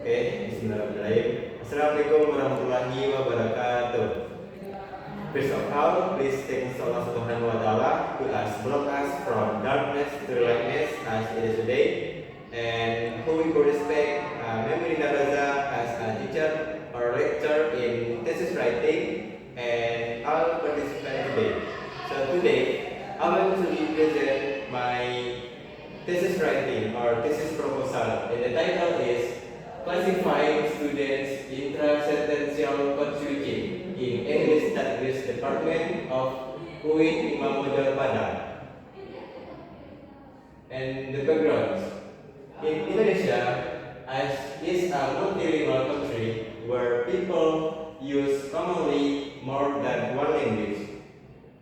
Oke, bismillahirrahmanirrahim. Assalamualaikum warahmatullahi wabarakatuh. First of all, please thank Allah Subhanahu wa Ta'ala who has brought us from darkness to lightness as it is today, and who we could respect Memory Naraza as a teacher or lecturer in thesis writing and all participants today. So today, I want to present my thesis writing or thesis proposal, and the title is Classifying Students Intrasentential Code Switching in English Studies Department of UIN Imam Model Padang. And the background: in Indonesia, as is a multilingual country where people use commonly more than one language,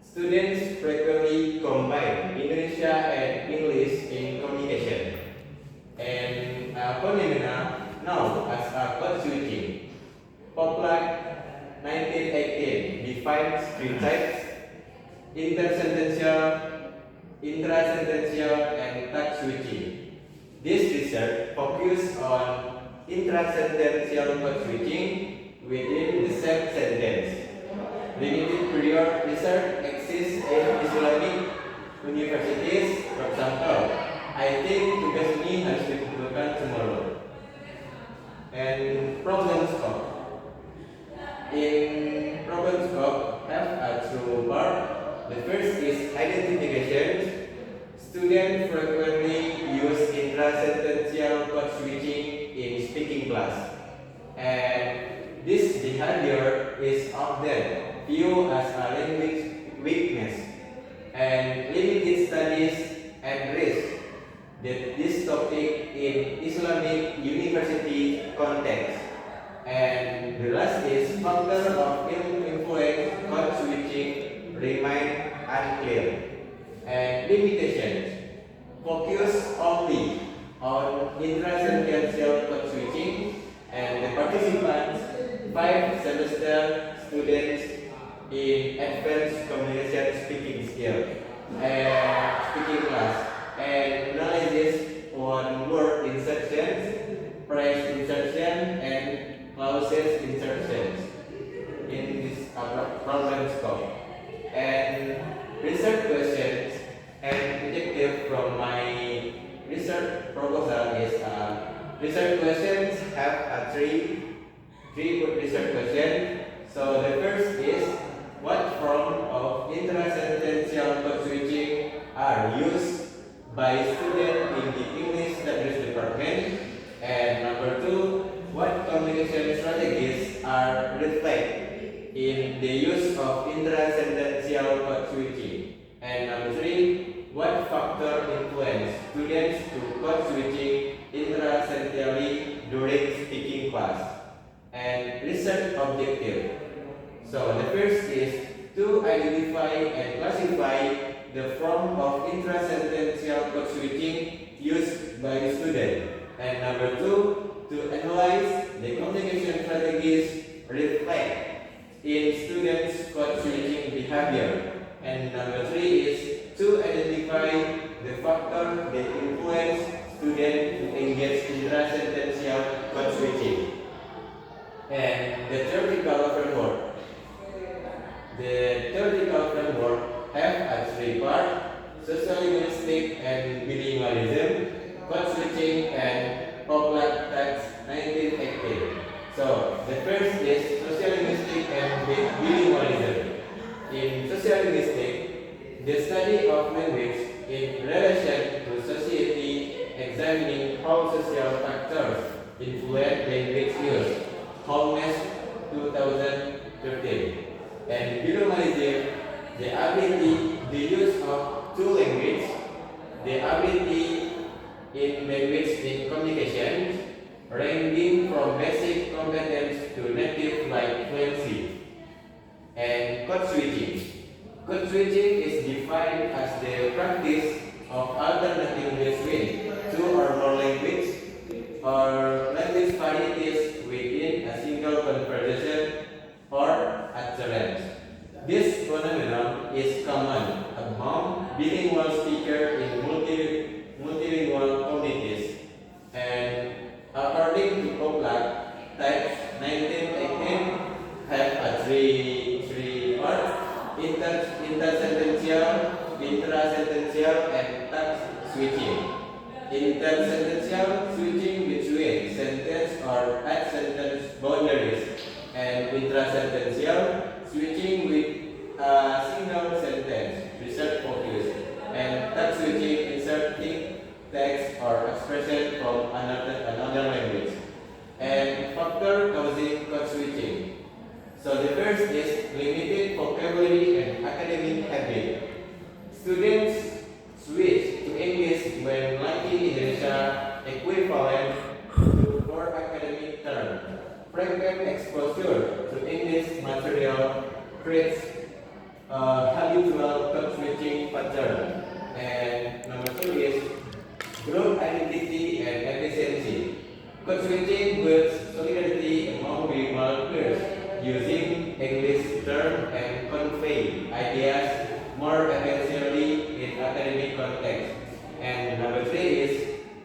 students frequently combine Indonesia and English in communication. And a phenomena known as a code switching. Poplak 1918 defines three types: intersentential, intrasentential, and tag switching. This research focuses on intrasentential code switching within the same sentence. Limited period research exists in Islamic universities. For example, I think tugas ini harus dikumpulkan tomorrow. And problem scope. In problem scope, have a two part. The first is identification. Students frequently use intrasentential code switching in speaking class, and this behavior is often viewed as a language weakness, and limited studies at risk that this topic in Islamic university context. And the last is factor of influence code switching remain unclear. And limitations: focus only on intrasentential code switching, and the participants 5-semester students in advanced communication speaking skill and speaking class, and analysis on word insertions, phrase insertion, and clauses insertions in this problem scope. And research questions and objective from my research proposal is research questions have three research questions. So the first is, what form of intrasentential code switching are used by students in the English Studies department? And number two, what communication strategies are reflected in the use of intrasentential code switching? And number three, what factor influence students to code switching intrasentially during speaking class? And research objective. So the first is to identify and classify the form of intrasentential code switching used by the student. And number two, to analyze the communication strategies reflect in students' code switching behavior. And number three is to identify the factor that influence students to engage intrasentential code switching. And the theoretical framework. The theoretical framework have a three part: sociolinguistic and bilingualism, code switching, and Poplak text 1918. So the first is sociolinguistic and bilingualism. In sociolinguistic, the study of language in relation to society, examining how social factors influence language use. Holmes 2013. And bilingualism, the use of two languages, the ability in language in communication, ranging from basic competence to native like fluency. And code switching. Code switching is defined as the practice of alternating between two or more languages or language varieties within a single conversation or utterance. This phenomenon is common among bilingual speakers in multilingual communities, and according to Poplak, intersentential switching between sentence or at sentence boundaries, and intrasentential switching with a single sentence, research focus, and text switching inserting text or expression from another language, and factor causing code switching. So the first is limited vocabulary and academic habit. Students switch to English when lacking Indonesia equivalent to core academic term. Frequent exposure to English material creates habitual code switching pattern. And number two is group identity and efficiency. Code switching builds solidarity among bilingual peers, using English terms and convey ideas more efficiently in academic context. And number three is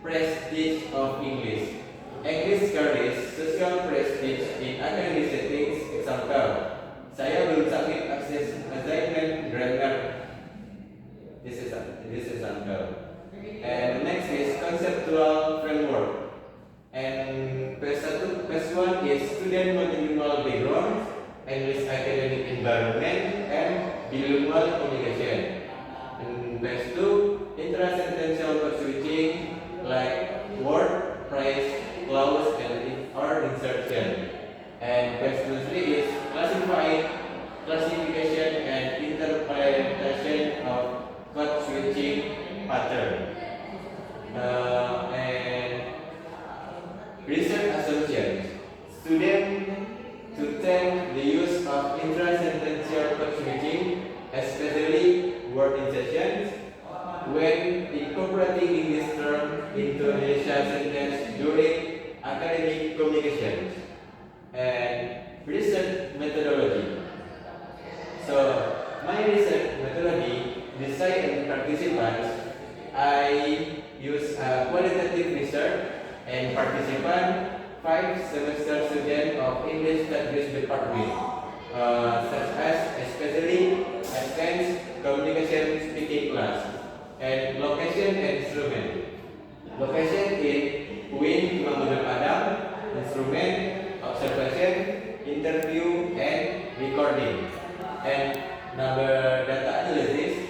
prestige of English. English carries social prestige in academic settings. Example, saya belum submit akses assignment grammar. This is example. And next is conceptual framework. And phase one is student multilingual background, English academic environment, and bilingual communication. And phase two, intrasentential code switching like word, phrase, clause, and or insertion. And phase three is classification and interpretation of code switching pattern. And research assumptions. Students to take the use of intrasentential code switching, especially word insertions, when incorporating English term into Indonesia sentence during academic communications. And research methodology. So, my research methodology, design and participants, I use qualitative research and participant 5-semester student of English Studies Department, such as especially advanced communication speaking class, and location and instrument. Location in UIN Imam Padang, instrument, observation, interview, and recording. And number data analysis.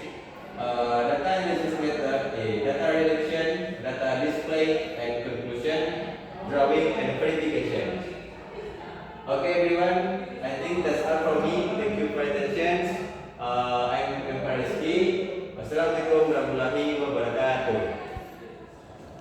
Data analysis method, data reduction, data display, and conclusion, drawing, and verification. Okay, everyone. I think that's all from me. Thank you for your attention. I'm M.farhan. Wassalamualaikum warahmatullahi